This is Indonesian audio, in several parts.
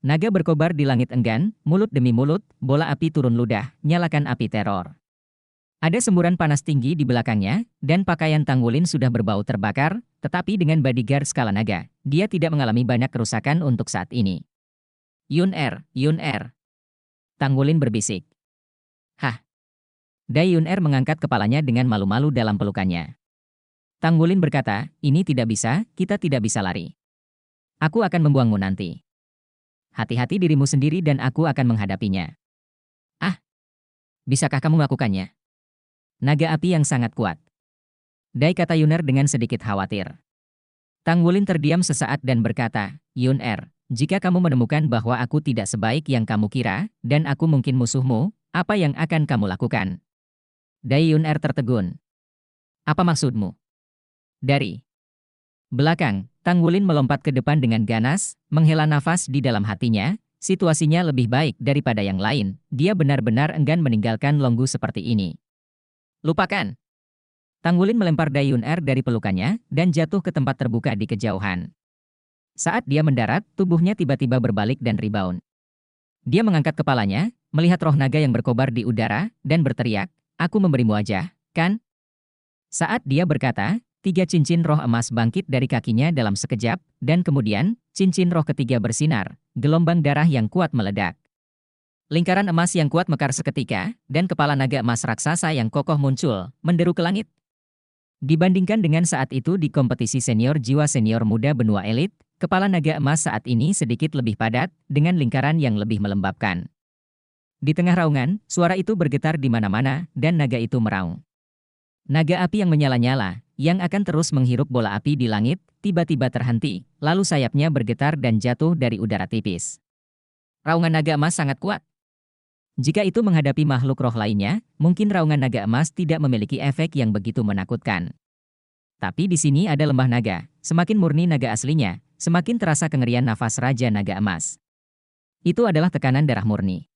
Naga berkobar di langit enggan, mulut demi mulut, bola api turun ludah, nyalakan api teror. Ada semburan panas tinggi di belakangnya, dan pakaian Tanggulin sudah berbau terbakar, tetapi dengan bodyguard skala naga, dia tidak mengalami banyak kerusakan untuk saat ini. Yun Er. Tanggulin berbisik. Hah. Dai Yun Er mengangkat kepalanya dengan malu-malu dalam pelukannya. Tanggulin berkata, ini tidak bisa, kita tidak bisa lari. Aku akan membuangmu nanti. Hati-hati dirimu sendiri dan aku akan menghadapinya. Ah, bisakah kamu melakukannya? Naga api yang sangat kuat. Dai, kata Yun Er dengan sedikit khawatir. Tanggulin terdiam sesaat dan berkata, Yun Er, jika kamu menemukan bahwa aku tidak sebaik yang kamu kira, dan aku mungkin musuhmu, apa yang akan kamu lakukan? Dai Yun Er tertegun. Apa maksudmu? Dari belakang, Tanggulin melompat ke depan dengan ganas, menghela nafas di dalam hatinya, situasinya lebih baik daripada yang lain, dia benar-benar enggan meninggalkan Longgu seperti ini. Lupakan. Tanggulin melempar Dai Yun Er dari pelukannya, dan jatuh ke tempat terbuka di kejauhan. Saat dia mendarat, tubuhnya tiba-tiba berbalik dan rebound. Dia mengangkat kepalanya, melihat roh naga yang berkobar di udara, dan berteriak, aku memberimu wajah, kan? Saat dia berkata, 3 cincin roh emas bangkit dari kakinya dalam sekejap, dan kemudian, cincin roh ketiga bersinar, gelombang darah yang kuat meledak. Lingkaran emas yang kuat mekar seketika, dan kepala naga emas raksasa yang kokoh muncul, menderu ke langit. Dibandingkan dengan saat itu di kompetisi senior jiwa senior muda benua elit, kepala naga emas saat ini sedikit lebih padat, dengan lingkaran yang lebih melembabkan. Di tengah raungan, suara itu bergetar di mana-mana, dan naga itu meraung. Naga api yang menyala-nyala, yang akan terus menghirup bola api di langit, tiba-tiba terhenti, lalu sayapnya bergetar dan jatuh dari udara tipis. Raungan naga emas sangat kuat. Jika itu menghadapi makhluk roh lainnya, mungkin raungan naga emas tidak memiliki efek yang begitu menakutkan. Tapi di sini ada lembah naga, semakin murni naga aslinya, semakin terasa kengerian nafas Raja Naga Emas. Itu adalah tekanan darah murni.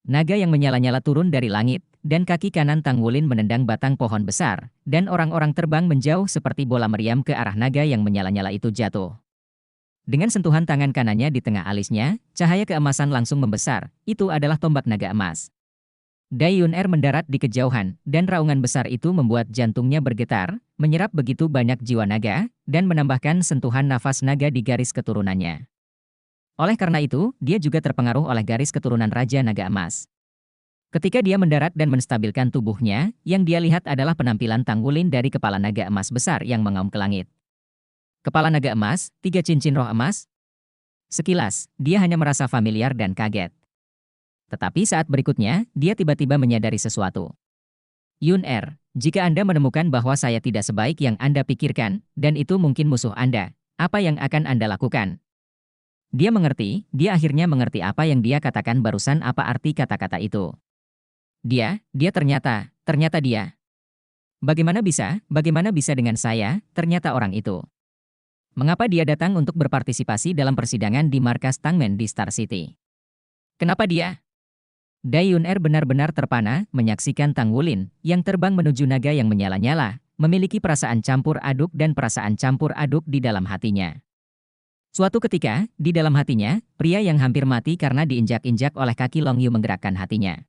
Naga yang menyala-nyala turun dari langit, dan kaki kanan Tanggulin menendang batang pohon besar, dan orang-orang terbang menjauh seperti bola meriam ke arah naga yang menyala-nyala itu jatuh. Dengan sentuhan tangan kanannya di tengah alisnya, cahaya keemasan langsung membesar, itu adalah tombak naga emas. Dai Yun Er mendarat di kejauhan, dan raungan besar itu membuat jantungnya bergetar, menyerap begitu banyak jiwa naga, dan menambahkan sentuhan nafas naga di garis keturunannya. Oleh karena itu, dia juga terpengaruh oleh garis keturunan Raja Naga Emas. Ketika dia mendarat dan menstabilkan tubuhnya, yang dia lihat adalah penampilan Tanggulin dari kepala naga emas besar yang mengaum ke langit. Kepala naga emas, 3 cincin roh emas. Sekilas, dia hanya merasa familiar dan kaget. Tetapi saat berikutnya, dia tiba-tiba menyadari sesuatu. Yun Er, jika Anda menemukan bahwa saya tidak sebaik yang Anda pikirkan, dan itu mungkin musuh Anda, apa yang akan Anda lakukan? Dia mengerti, dia akhirnya mengerti apa yang dia katakan barusan, apa arti kata-kata itu. Dia ternyata dia. Bagaimana bisa dengan saya, ternyata orang itu. Mengapa dia datang untuk berpartisipasi dalam persidangan di markas Tangmen di Star City? Kenapa dia? Dai Yun Er benar-benar terpana menyaksikan Tanggulin yang terbang menuju naga yang menyala-nyala, memiliki perasaan campur aduk dan perasaan campur aduk di dalam hatinya. Suatu ketika, di dalam hatinya, pria yang hampir mati karena diinjak-injak oleh kaki Long Yu menggerakkan hatinya.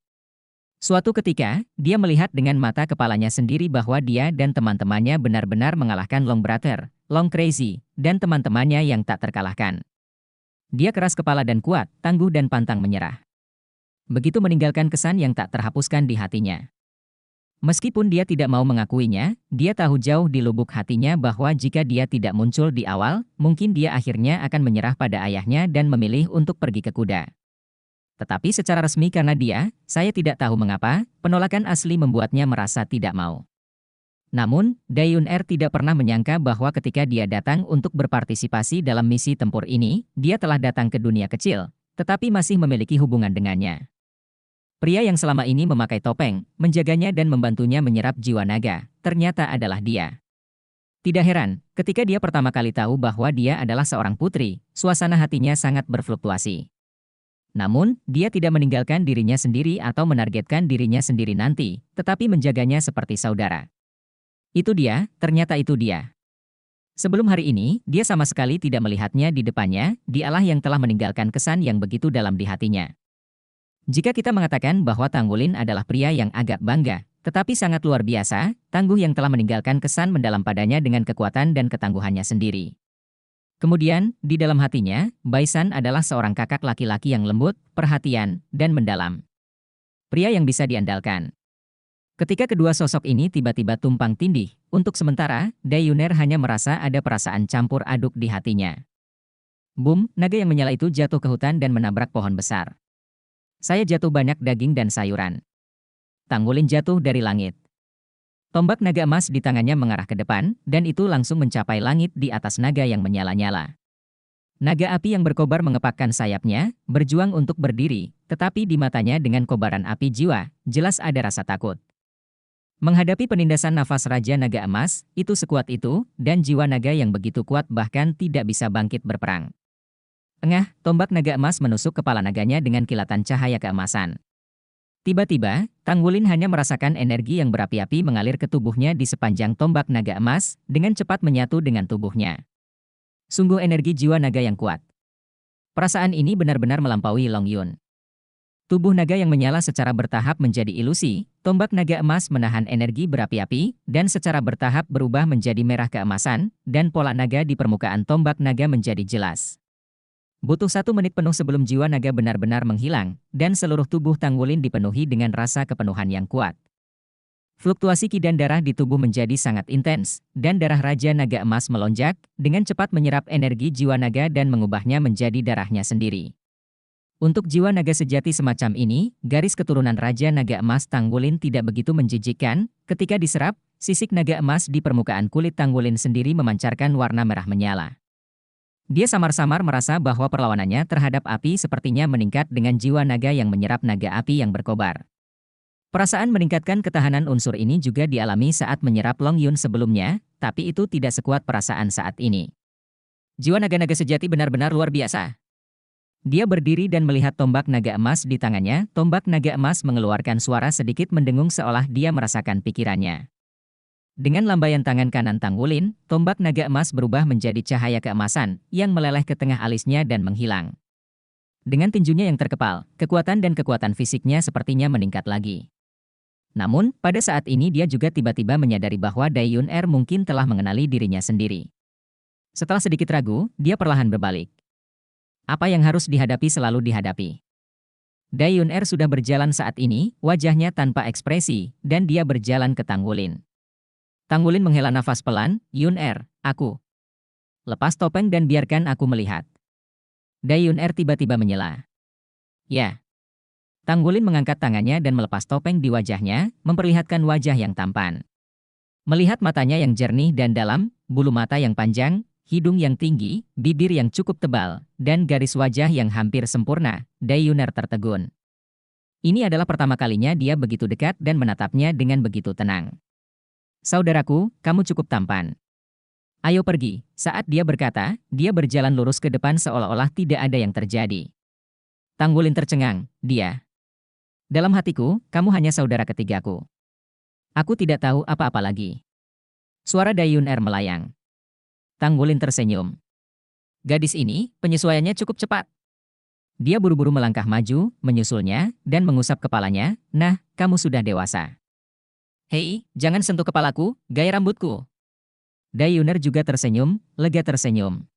Suatu ketika, dia melihat dengan mata kepalanya sendiri bahwa dia dan teman-temannya benar-benar mengalahkan Long Brother, Long Crazy, dan teman-temannya yang tak terkalahkan. Dia keras kepala dan kuat, tangguh dan pantang menyerah. Begitu meninggalkan kesan yang tak terhapuskan di hatinya. Meskipun dia tidak mau mengakuinya, dia tahu jauh di lubuk hatinya bahwa jika dia tidak muncul di awal, mungkin dia akhirnya akan menyerah pada ayahnya dan memilih untuk pergi ke kuda. Tetapi secara resmi karena saya tidak tahu mengapa, penolakan asli membuatnya merasa tidak mau. Namun, Dai Yun Er tidak pernah menyangka bahwa ketika dia datang untuk berpartisipasi dalam misi tempur ini, dia telah datang ke dunia kecil, tetapi masih memiliki hubungan dengannya. Pria yang selama ini memakai topeng, menjaganya dan membantunya menyerap jiwa naga, ternyata adalah dia. Tidak heran, ketika dia pertama kali tahu bahwa dia adalah seorang putri, suasana hatinya sangat berfluktuasi. Namun, dia tidak meninggalkan dirinya sendiri atau menargetkan dirinya sendiri nanti, tetapi menjaganya seperti saudara. Itu dia, ternyata itu dia. Sebelum hari ini, dia sama sekali tidak melihatnya di depannya, dialah yang telah meninggalkan kesan yang begitu dalam di hatinya. Jika kita mengatakan bahwa Tanggulin adalah pria yang agak bangga, tetapi sangat luar biasa, tangguh yang telah meninggalkan kesan mendalam padanya dengan kekuatan dan ketangguhannya sendiri. Kemudian, di dalam hatinya, Baisan adalah seorang kakak laki-laki yang lembut, perhatian, dan mendalam. Pria yang bisa diandalkan. Ketika kedua sosok ini tiba-tiba tumpang tindih, untuk sementara, Dayuner hanya merasa ada perasaan campur aduk di hatinya. Boom, naga yang menyala itu jatuh ke hutan dan menabrak pohon besar. Saya jatuh banyak daging dan sayuran. Tanggulin jatuh dari langit. Tombak naga emas di tangannya mengarah ke depan, dan itu langsung mencapai langit di atas naga yang menyala-nyala. Naga api yang berkobar mengepakkan sayapnya, berjuang untuk berdiri, tetapi di matanya dengan kobaran api jiwa, jelas ada rasa takut. Menghadapi penindasan nafas Raja Naga Emas, itu sekuat itu, dan jiwa naga yang begitu kuat bahkan tidak bisa bangkit berperang. Engah, tombak naga emas menusuk kepala naganya dengan kilatan cahaya keemasan. Tiba-tiba, Tanggulin hanya merasakan energi yang berapi-api mengalir ke tubuhnya di sepanjang tombak naga emas, dengan cepat menyatu dengan tubuhnya. Sungguh energi jiwa naga yang kuat. Perasaan ini benar-benar melampaui Long Yun. Tubuh naga yang menyala secara bertahap menjadi ilusi, tombak naga emas menahan energi berapi-api, dan secara bertahap berubah menjadi merah keemasan, dan pola naga di permukaan tombak naga menjadi jelas. Butuh 1 menit penuh sebelum jiwa naga benar-benar menghilang, dan seluruh tubuh Tanggulin dipenuhi dengan rasa kepenuhan yang kuat. Fluktuasi ki dan darah di tubuh menjadi sangat intens, dan darah Raja Naga Emas melonjak, dengan cepat menyerap energi jiwa naga dan mengubahnya menjadi darahnya sendiri. Untuk jiwa naga sejati semacam ini, garis keturunan Raja Naga Emas Tanggulin tidak begitu menjijikkan, ketika diserap, sisik naga emas di permukaan kulit Tanggulin sendiri memancarkan warna merah menyala. Dia samar-samar merasa bahwa perlawanannya terhadap api sepertinya meningkat dengan jiwa naga yang menyerap naga api yang berkobar. Perasaan meningkatkan ketahanan unsur ini juga dialami saat menyerap Long Yun sebelumnya, tapi itu tidak sekuat perasaan saat ini. Jiwa naga-naga sejati benar-benar luar biasa. Dia berdiri dan melihat tombak naga emas di tangannya. Tombak naga emas mengeluarkan suara sedikit mendengung seolah dia merasakan pikirannya. Dengan lambaian tangan kanan Tanggulin, tombak naga emas berubah menjadi cahaya keemasan, yang meleleh ke tengah alisnya dan menghilang. Dengan tinjunya yang terkepal, kekuatan dan kekuatan fisiknya sepertinya meningkat lagi. Namun, pada saat ini dia juga tiba-tiba menyadari bahwa Dayuner mungkin telah mengenali dirinya sendiri. Setelah sedikit ragu, dia perlahan berbalik. Apa yang harus dihadapi selalu dihadapi. Dayuner sudah berjalan saat ini, wajahnya tanpa ekspresi, dan dia berjalan ke Tanggulin. Tanggulin menghela nafas pelan, Yun-er, aku. Lepas topeng dan biarkan aku melihat. Dayuner tiba-tiba menyela. Ya. Tanggulin mengangkat tangannya dan melepas topeng di wajahnya, memperlihatkan wajah yang tampan. Melihat matanya yang jernih dan dalam, bulu mata yang panjang, hidung yang tinggi, bibir yang cukup tebal, dan garis wajah yang hampir sempurna, Dayuner tertegun. Ini adalah pertama kalinya dia begitu dekat dan menatapnya dengan begitu tenang. Saudaraku, kamu cukup tampan. Ayo pergi. Saat dia berkata, dia berjalan lurus ke depan seolah-olah tidak ada yang terjadi. Tanggulin tercengang, dia. Dalam hatiku, kamu hanya saudara ketigaku. Aku tidak tahu apa-apa lagi. Suara Dayuner melayang. Tanggulin tersenyum. Gadis ini, penyesuaiannya cukup cepat. Dia buru-buru melangkah maju, menyusulnya, dan mengusap kepalanya. Nah, kamu sudah dewasa. Hei, jangan sentuh kepalaku, gaya rambutku. Dayuner juga tersenyum, lega tersenyum.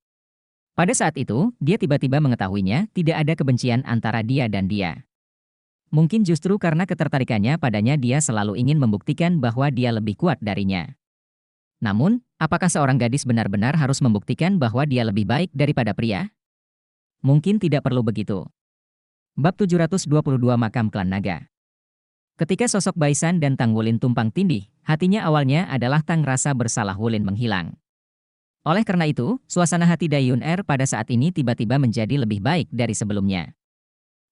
Pada saat itu, dia tiba-tiba mengetahuinya, tidak ada kebencian antara dia dan dia. Mungkin justru karena ketertarikannya padanya dia selalu ingin membuktikan bahwa dia lebih kuat darinya. Namun, apakah seorang gadis benar-benar harus membuktikan bahwa dia lebih baik daripada pria? Mungkin tidak perlu begitu. Bab 722 Makam Klan Naga. Ketika sosok Baisan dan Tanggulin tumpang tindih, hatinya awalnya adalah tang rasa bersalah Wulin menghilang. Oleh karena itu, suasana hati Dayuner pada saat ini tiba-tiba menjadi lebih baik dari sebelumnya.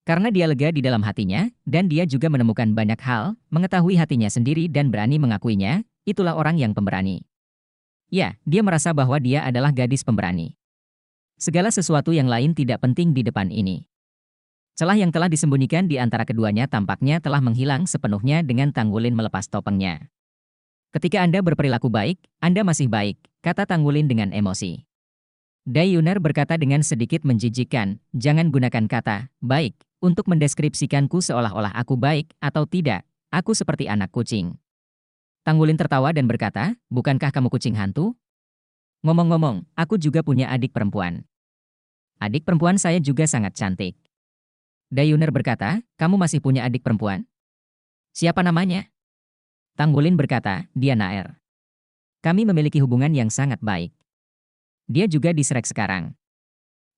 Karena dia lega di dalam hatinya, dan dia juga menemukan banyak hal, mengetahui hatinya sendiri dan berani mengakuinya, itulah orang yang pemberani. Ya, dia merasa bahwa dia adalah gadis pemberani. Segala sesuatu yang lain tidak penting di depan ini. Celah yang telah disembunyikan di antara keduanya tampaknya telah menghilang sepenuhnya dengan Tanggulin melepas topengnya. Ketika Anda berperilaku baik, Anda masih baik, kata Tanggulin dengan emosi. Dai Yuner berkata dengan sedikit menjijikkan, jangan gunakan kata, baik, untuk mendeskripsikanku seolah-olah aku baik atau tidak, aku seperti anak kucing. Tanggulin tertawa dan berkata, bukankah kamu kucing hantu? Ngomong-ngomong, aku juga punya adik perempuan. Adik perempuan saya juga sangat cantik. Dai Yuner berkata, kamu masih punya adik perempuan? Siapa namanya? Tanggulin berkata, dia Naer. Kami memiliki hubungan yang sangat baik. Dia juga di Shrek sekarang.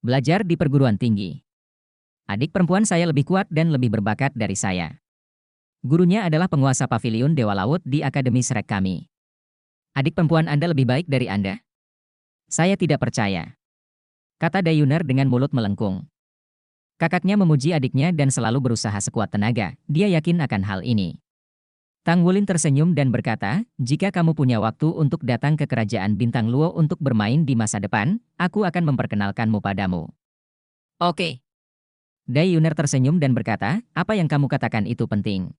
Belajar di perguruan tinggi. Adik perempuan saya lebih kuat dan lebih berbakat dari saya. Gurunya adalah penguasa paviliun Dewa Laut di Akademi Shrek kami. Adik perempuan Anda lebih baik dari Anda? Saya tidak percaya. Kata Dai Yuner dengan mulut melengkung. Kakaknya memuji adiknya dan selalu berusaha sekuat tenaga, dia yakin akan hal ini. Tanggulin tersenyum dan berkata, jika kamu punya waktu untuk datang ke kerajaan Bintang Luo untuk bermain di masa depan, aku akan memperkenalkanmu padamu. Oke. Dai Yuner tersenyum dan berkata, apa yang kamu katakan itu penting.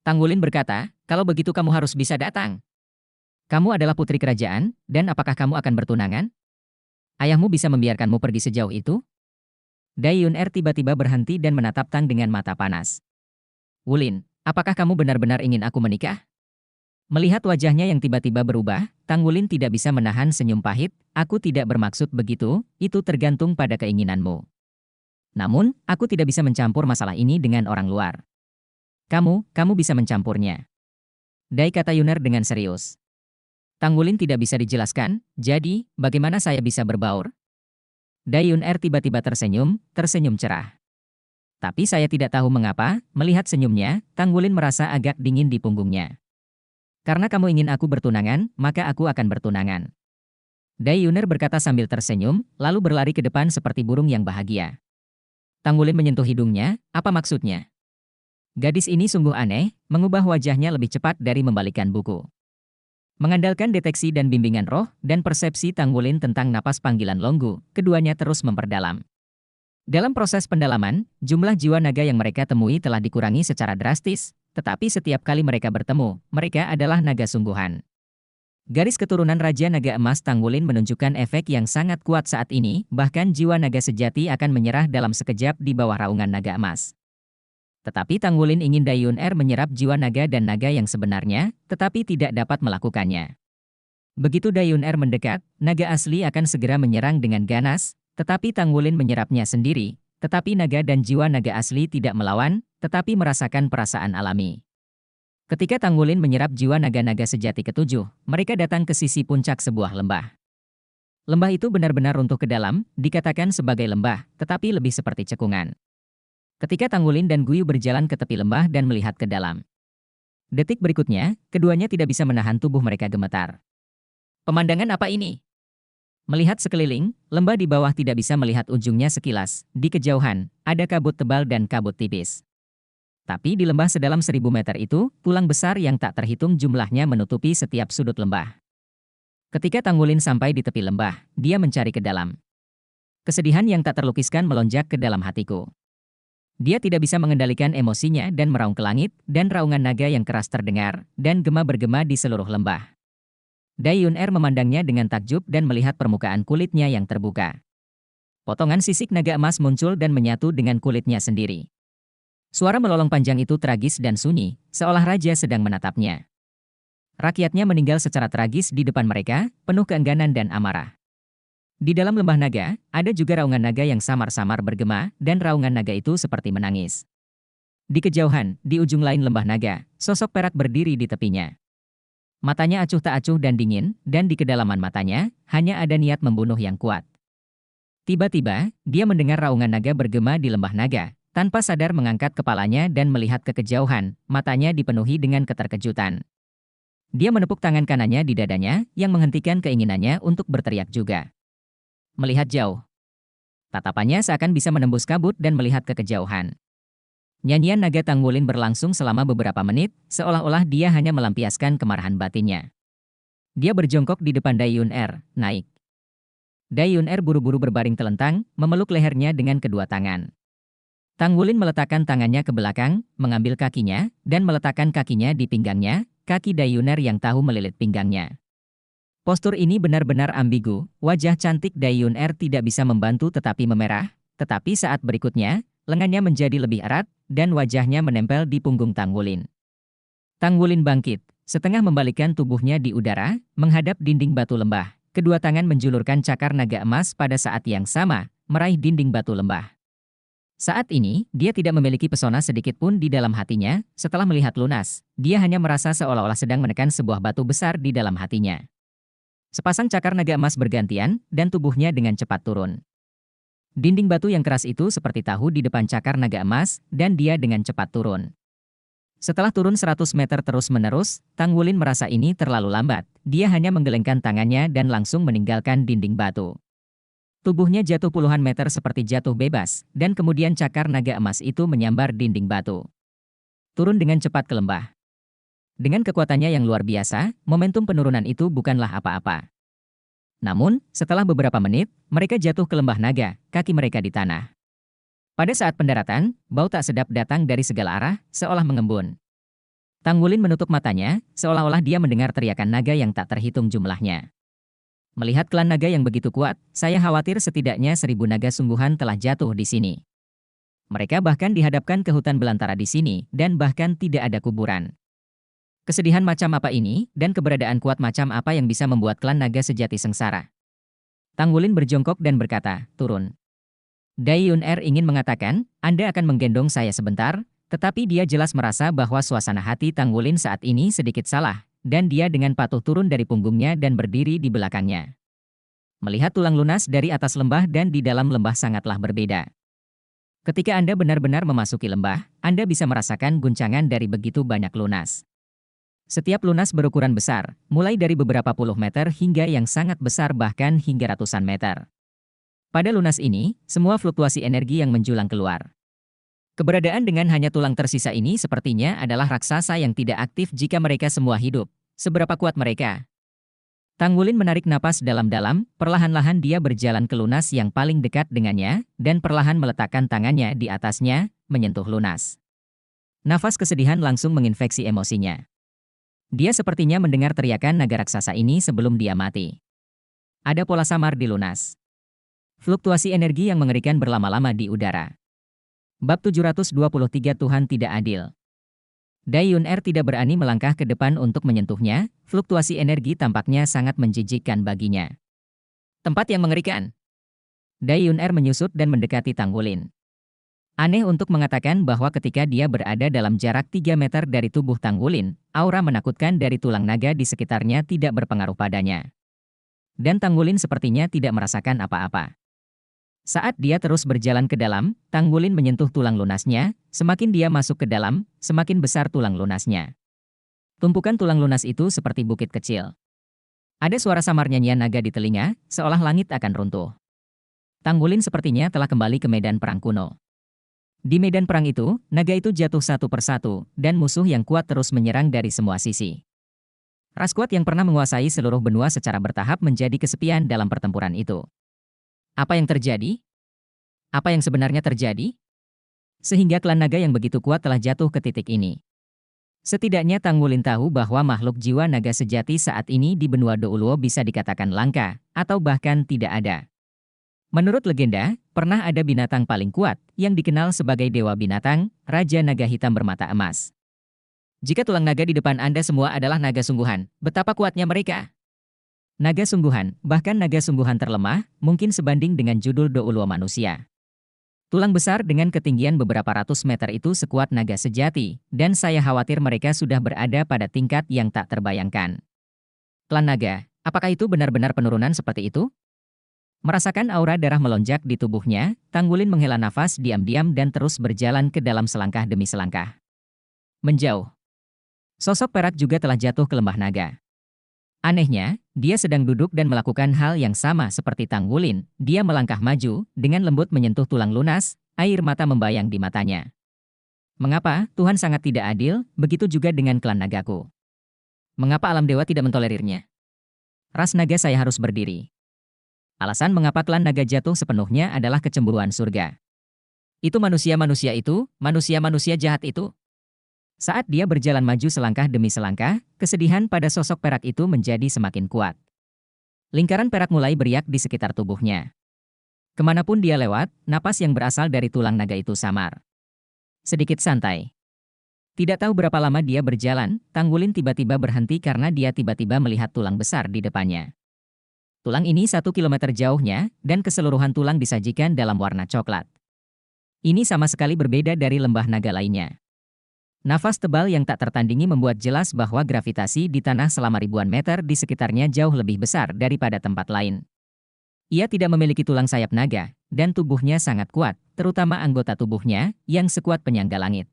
Tanggulin berkata, kalau begitu kamu harus bisa datang. Kamu adalah putri kerajaan, dan apakah kamu akan bertunangan? Ayahmu bisa membiarkanmu pergi sejauh itu? Dai Yuner tiba-tiba berhenti dan menatap Tang dengan mata panas. Wulin, apakah kamu benar-benar ingin aku menikah? Melihat wajahnya yang tiba-tiba berubah, Tang Wulin tidak bisa menahan senyum pahit, aku tidak bermaksud begitu, itu tergantung pada keinginanmu. Namun, aku tidak bisa mencampur masalah ini dengan orang luar. Kamu bisa mencampurnya. Dai kata Yuner dengan serius. Tang Wulin tidak bisa dijelaskan, jadi, bagaimana saya bisa berbaur? Dai Yuner tiba-tiba tersenyum cerah. Tapi saya tidak tahu mengapa, melihat senyumnya, Tang Wulin merasa agak dingin di punggungnya. Karena kamu ingin aku bertunangan, maka aku akan bertunangan. Dai Yuner berkata sambil tersenyum, lalu berlari ke depan seperti burung yang bahagia. Tang Wulin menyentuh hidungnya, apa maksudnya? Gadis ini sungguh aneh, mengubah wajahnya lebih cepat dari membalikkan buku. Mengandalkan deteksi dan bimbingan roh, dan persepsi Tang Wulin tentang napas panggilan Longgu, keduanya terus memperdalam. Dalam proses pendalaman, jumlah jiwa naga yang mereka temui telah dikurangi secara drastis, tetapi setiap kali mereka bertemu, mereka adalah naga sungguhan. Garis keturunan Raja Naga Emas Tang Wulin menunjukkan efek yang sangat kuat saat ini, bahkan jiwa naga sejati akan menyerah dalam sekejap di bawah raungan naga emas. Tetapi Tang Wulin ingin Dai Yuner menyerap jiwa naga dan naga yang sebenarnya, tetapi tidak dapat melakukannya. Begitu Dai Yuner mendekat, naga asli akan segera menyerang dengan ganas, tetapi Tang Wulin menyerapnya sendiri, tetapi naga dan jiwa naga asli tidak melawan, tetapi merasakan perasaan alami. Ketika Tang Wulin menyerap jiwa naga-naga sejati ketujuh, mereka datang ke sisi puncak sebuah lembah. Lembah itu benar-benar runtuh ke dalam, dikatakan sebagai lembah, tetapi lebih seperti cekungan. Ketika Tang Wulin dan Guyu berjalan ke tepi lembah dan melihat ke dalam. Detik berikutnya, keduanya tidak bisa menahan tubuh mereka gemetar. Pemandangan apa ini? Melihat sekeliling, lembah di bawah tidak bisa melihat ujungnya sekilas. Di kejauhan, ada kabut tebal dan kabut tipis. Tapi di lembah sedalam 1000 meter itu, tulang besar yang tak terhitung jumlahnya menutupi setiap sudut lembah. Ketika Tang Wulin sampai di tepi lembah, dia mencari ke dalam. Kesedihan yang tak terlukiskan melonjak ke dalam hatiku. Dia tidak bisa mengendalikan emosinya dan meraung ke langit, dan raungan naga yang keras terdengar, dan gema bergema di seluruh lembah. Dai Yuner memandangnya dengan takjub dan melihat permukaan kulitnya yang terbuka. Potongan sisik naga emas muncul dan menyatu dengan kulitnya sendiri. Suara melolong panjang itu tragis dan sunyi, seolah raja sedang menatapnya. Rakyatnya meninggal secara tragis di depan mereka, penuh keengganan dan amarah. Di dalam lembah naga, ada juga raungan naga yang samar-samar bergema, dan raungan naga itu seperti menangis. Di kejauhan, di ujung lain lembah naga, sosok perak berdiri di tepinya. Matanya acuh tak acuh dan dingin, dan di kedalaman matanya, hanya ada niat membunuh yang kuat. Tiba-tiba, dia mendengar raungan naga bergema di lembah naga, tanpa sadar mengangkat kepalanya dan melihat ke kejauhan, matanya dipenuhi dengan keterkejutan. Dia menepuk tangan kanannya di dadanya, yang menghentikan keinginannya untuk berteriak juga. Melihat jauh. Tatapannya seakan bisa menembus kabut dan melihat ke kejauhan. Nyanyian naga Tang Wulin berlangsung selama beberapa menit, seolah-olah dia hanya melampiaskan kemarahan batinnya. Dia berjongkok di depan Dai Yuner, naik. Dai Yuner buru-buru berbaring telentang, memeluk lehernya dengan kedua tangan. Tang Wulin meletakkan tangannya ke belakang, mengambil kakinya, dan meletakkan kakinya di pinggangnya, kaki Dayuner yang tahu melilit pinggangnya. Postur ini benar-benar ambigu, wajah cantik Dayuner tidak bisa membantu tetapi memerah, tetapi saat berikutnya, lengannya menjadi lebih erat, dan wajahnya menempel di punggung Tang Wulin. Tang Wulin bangkit, setengah membalikkan tubuhnya di udara, menghadap dinding batu lembah. Kedua tangan menjulurkan cakar naga emas pada saat yang sama, meraih dinding batu lembah. Saat ini, dia tidak memiliki pesona sedikit pun di dalam hatinya, setelah melihat lunas, dia hanya merasa seolah-olah sedang menekan sebuah batu besar di dalam hatinya. Sepasang cakar naga emas bergantian, dan tubuhnya dengan cepat turun. Dinding batu yang keras itu seperti tahu di depan cakar naga emas, dan dia dengan cepat turun. Setelah turun 100 meter terus-menerus, Tang Wulin merasa ini terlalu lambat. Dia hanya menggelengkan tangannya dan langsung meninggalkan dinding batu. Tubuhnya jatuh puluhan meter seperti jatuh bebas, dan kemudian cakar naga emas itu menyambar dinding batu. Turun dengan cepat ke lembah. Dengan kekuatannya yang luar biasa, momentum penurunan itu bukanlah apa-apa. Namun, setelah beberapa menit, mereka jatuh ke lembah naga, kaki mereka di tanah. Pada saat pendaratan, bau tak sedap datang dari segala arah, seolah mengembun. Tang Wulin menutup matanya, seolah-olah dia mendengar teriakan naga yang tak terhitung jumlahnya. Melihat klan naga yang begitu kuat, saya khawatir setidaknya 1000 naga sungguhan telah jatuh di sini. Mereka bahkan dihadapkan ke hutan belantara di sini, dan bahkan tidak ada kuburan. Kesedihan macam apa ini, dan keberadaan kuat macam apa yang bisa membuat klan naga sejati sengsara? Tang Wulin berjongkok dan berkata, turun. Dayuner ingin mengatakan, Anda akan menggendong saya sebentar, tetapi dia jelas merasa bahwa suasana hati Tang Wulin saat ini sedikit salah, dan dia dengan patuh turun dari punggungnya dan berdiri di belakangnya. Melihat tulang lunas dari atas lembah dan di dalam lembah sangatlah berbeda. Ketika Anda benar-benar memasuki lembah, Anda bisa merasakan guncangan dari begitu banyak lunas. Setiap lunas berukuran besar, mulai dari beberapa puluh meter hingga yang sangat besar bahkan hingga ratusan meter. Pada lunas ini, semua fluktuasi energi yang menjulang keluar. Keberadaan dengan hanya tulang tersisa ini sepertinya adalah raksasa yang tidak aktif jika mereka semua hidup. Seberapa kuat mereka? Tang Wulin menarik napas dalam-dalam, perlahan-lahan dia berjalan ke lunas yang paling dekat dengannya, dan perlahan meletakkan tangannya di atasnya, menyentuh lunas. Nafas kesedihan langsung menginfeksi emosinya. Dia sepertinya mendengar teriakan naga raksasa ini sebelum dia mati. Ada pola samar di lunas. Fluktuasi energi yang mengerikan berlama-lama di udara. Bab 723 Tuhan tidak adil. Dayuner tidak berani melangkah ke depan untuk menyentuhnya, fluktuasi energi tampaknya sangat menjijikkan baginya. Tempat yang mengerikan. Dayuner menyusut dan mendekati Tang Wulin. Aneh untuk mengatakan bahwa ketika dia berada dalam jarak 3 meter dari tubuh Tang Wulin, aura menakutkan dari tulang naga di sekitarnya tidak berpengaruh padanya. Dan Tang Wulin sepertinya tidak merasakan apa-apa. Saat dia terus berjalan ke dalam, Tang Wulin menyentuh tulang lunasnya, semakin dia masuk ke dalam, semakin besar tulang lunasnya. Tumpukan tulang lunas itu seperti bukit kecil. Ada suara samar nyanyian naga di telinga, seolah langit akan runtuh. Tang Wulin sepertinya telah kembali ke medan perang kuno. Di medan perang itu, naga itu jatuh satu persatu, dan musuh yang kuat terus menyerang dari semua sisi. Ras kuat yang pernah menguasai seluruh benua secara bertahap menjadi kesepian dalam pertempuran itu. Apa yang terjadi? Apa yang sebenarnya terjadi? Sehingga klan naga yang begitu kuat telah jatuh ke titik ini. Setidaknya Tang Wulin tahu bahwa makhluk jiwa naga sejati saat ini di benua Douluo bisa dikatakan langka, atau bahkan tidak ada. Menurut legenda, pernah ada binatang paling kuat, yang dikenal sebagai Dewa Binatang, Raja Naga Hitam bermata emas. Jika tulang naga di depan Anda semua adalah naga sungguhan, betapa kuatnya mereka? Naga sungguhan, bahkan naga sungguhan terlemah, mungkin sebanding dengan judul Douluo manusia. Tulang besar dengan ketinggian beberapa ratus meter itu sekuat naga sejati, dan saya khawatir mereka sudah berada pada tingkat yang tak terbayangkan. Klan naga, apakah itu benar-benar penurunan seperti itu? Merasakan aura darah melonjak di tubuhnya, Tang Wulin menghela nafas diam-diam dan terus berjalan ke dalam selangkah demi selangkah. Menjauh. Sosok perak juga telah jatuh ke lembah naga. Anehnya, dia sedang duduk dan melakukan hal yang sama seperti Tang Wulin. Dia melangkah maju, dengan lembut menyentuh tulang lunas, air mata membayang di matanya. Mengapa Tuhan sangat tidak adil, begitu juga dengan klan nagaku? Mengapa alam dewa tidak mentolerirnya? Ras naga saya harus berdiri. Alasan mengapa klan naga jatuh sepenuhnya adalah kecemburuan surga. Itu manusia-manusia jahat itu. Saat dia berjalan maju selangkah demi selangkah, kesedihan pada sosok perak itu menjadi semakin kuat. Lingkaran perak mulai beriak di sekitar tubuhnya. Kemanapun dia lewat, napas yang berasal dari tulang naga itu samar. Sedikit santai. Tidak tahu berapa lama dia berjalan, Tanggulin tiba-tiba berhenti karena dia tiba-tiba melihat tulang besar di depannya. Tulang ini 1 kilometer jauhnya, dan keseluruhan tulang disajikan dalam warna coklat. Ini sama sekali berbeda dari lembah naga lainnya. Nafas tebal yang tak tertandingi membuat jelas bahwa gravitasi di tanah selama ribuan meter di sekitarnya jauh lebih besar daripada tempat lain. Ia tidak memiliki tulang sayap naga, dan tubuhnya sangat kuat, terutama anggota tubuhnya, yang sekuat penyangga langit.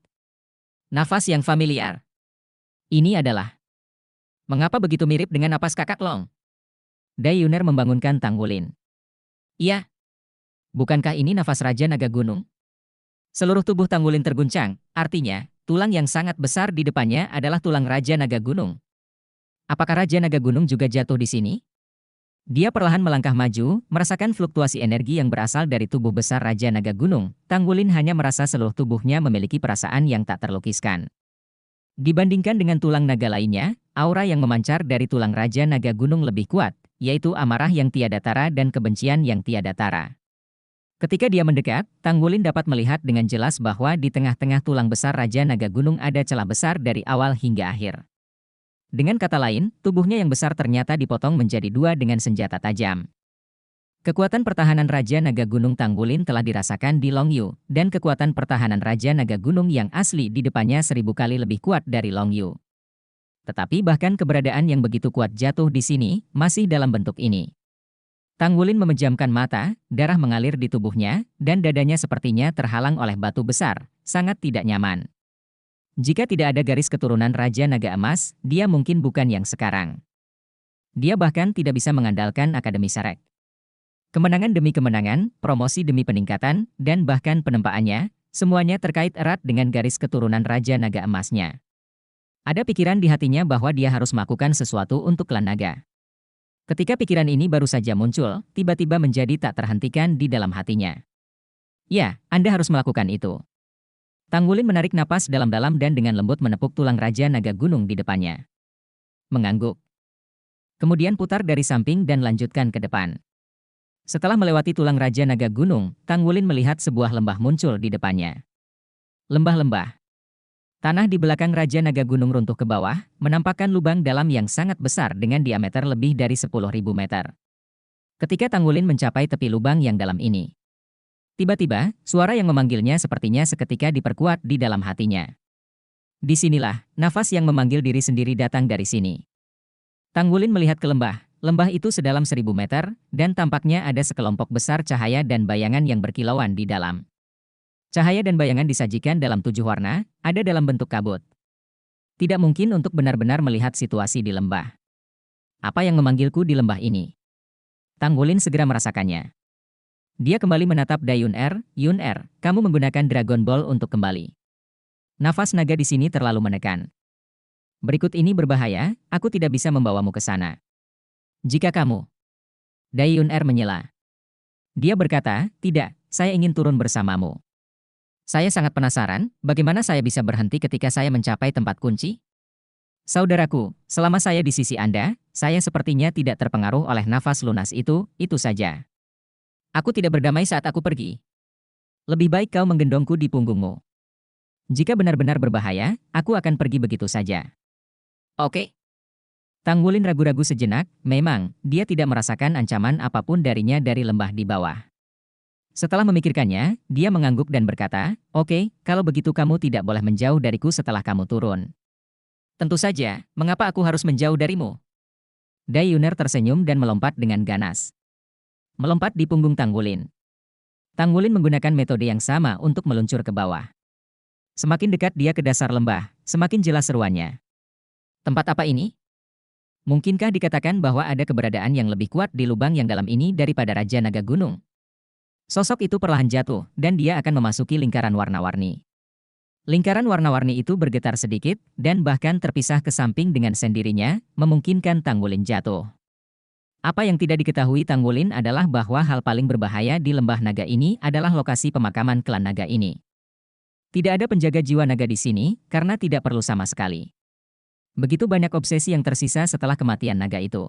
Nafas yang familiar. Ini adalah... Mengapa begitu mirip dengan napas kakak Long? Dai Yuner membangunkan Tanggulin. Iya. Bukankah ini nafas Raja Naga Gunung? Seluruh tubuh Tanggulin terguncang, artinya, tulang yang sangat besar di depannya adalah tulang Raja Naga Gunung. Apakah Raja Naga Gunung juga jatuh di sini? Dia perlahan melangkah maju, merasakan fluktuasi energi yang berasal dari tubuh besar Raja Naga Gunung. Tanggulin hanya merasa seluruh tubuhnya memiliki perasaan yang tak terlukiskan. Dibandingkan dengan tulang naga lainnya, aura yang memancar dari tulang Raja Naga Gunung lebih kuat, yaitu amarah yang tiada tara dan kebencian yang tiada tara. Ketika dia mendekat, Tanggulin dapat melihat dengan jelas bahwa di tengah-tengah tulang besar Raja Naga Gunung ada celah besar dari awal hingga akhir. Dengan kata lain, tubuhnya yang besar ternyata dipotong menjadi dua dengan senjata tajam. Kekuatan pertahanan Raja Naga Gunung Tanggulin telah dirasakan di Longyu, dan kekuatan pertahanan Raja Naga Gunung yang asli di depannya 1000 kali lebih kuat dari Longyu. Tetapi bahkan keberadaan yang begitu kuat jatuh di sini, masih dalam bentuk ini. Tanggulin memejamkan mata, darah mengalir di tubuhnya, dan dadanya sepertinya terhalang oleh batu besar, sangat tidak nyaman. Jika tidak ada garis keturunan Raja Naga Emas, dia mungkin bukan yang sekarang. Dia bahkan tidak bisa mengandalkan Akademi Sarek. Kemenangan demi kemenangan, promosi demi peningkatan, dan bahkan penempaannya, semuanya terkait erat dengan garis keturunan Raja Naga Emasnya. Ada pikiran di hatinya bahwa dia harus melakukan sesuatu untuk klan naga. Ketika pikiran ini baru saja muncul, tiba-tiba menjadi tak terhentikan di dalam hatinya. Ya, Anda harus melakukan itu. Tanggulin menarik napas dalam-dalam dan dengan lembut menepuk tulang Raja Naga Gunung di depannya. Mengangguk. Kemudian putar dari samping dan lanjutkan ke depan. Setelah melewati tulang Raja Naga Gunung, Tanggulin melihat sebuah lembah muncul di depannya. Lembah-lembah. Tanah di belakang Raja Naga Gunung runtuh ke bawah, menampakkan lubang dalam yang sangat besar dengan diameter lebih dari 10.000 meter. Ketika Tanggulin mencapai tepi lubang yang dalam ini, tiba-tiba, suara yang memanggilnya sepertinya seketika diperkuat di dalam hatinya. Disinilah, nafas yang memanggil diri sendiri datang dari sini. Tanggulin melihat ke lembah. Lembah itu sedalam 1000 meter, dan tampaknya ada sekelompok besar cahaya dan bayangan yang berkilauan di dalam. Cahaya dan bayangan disajikan dalam 7 warna, ada dalam bentuk kabut. Tidak mungkin untuk benar-benar melihat situasi di lembah. Apa yang memanggilku di lembah ini? Tanggulin segera merasakannya. Dia kembali menatap Dai Yun Er, kamu menggunakan Dragon Ball untuk kembali. Nafas naga di sini terlalu menekan. Berikut ini berbahaya, aku tidak bisa membawamu ke sana. Jika kamu... Dai Yun Er menyela. Dia berkata, tidak, saya ingin turun bersamamu. Saya sangat penasaran, bagaimana saya bisa berhenti ketika saya mencapai tempat kunci? Saudaraku, selama saya di sisi Anda, saya sepertinya tidak terpengaruh oleh nafas lunas itu saja. Aku tidak berdamai saat aku pergi. Lebih baik kau menggendongku di punggungmu. Jika benar-benar berbahaya, aku akan pergi begitu saja. Oke. Tanggulin ragu-ragu sejenak, memang, dia tidak merasakan ancaman apapun darinya dari lembah di bawah. Setelah memikirkannya, dia mengangguk dan berkata, oke, kalau begitu kamu tidak boleh menjauh dariku setelah kamu turun. Tentu saja, mengapa aku harus menjauh darimu? Dai Yuner tersenyum dan melompat dengan ganas. Melompat di punggung Tanggulin. Tanggulin menggunakan metode yang sama untuk meluncur ke bawah. Semakin dekat dia ke dasar lembah, semakin jelas seruannya. Tempat apa ini? Mungkinkah dikatakan bahwa ada keberadaan yang lebih kuat di lubang yang dalam ini daripada Raja Naga Gunung? Sosok itu perlahan jatuh, dan dia akan memasuki lingkaran warna-warni. Lingkaran warna-warni itu bergetar sedikit, dan bahkan terpisah ke samping dengan sendirinya, memungkinkan Tanggulin jatuh. Apa yang tidak diketahui Tanggulin adalah bahwa hal paling berbahaya di lembah naga ini adalah lokasi pemakaman klan naga ini. Tidak ada penjaga jiwa naga di sini, karena tidak perlu sama sekali. Begitu banyak obsesi yang tersisa setelah kematian naga itu.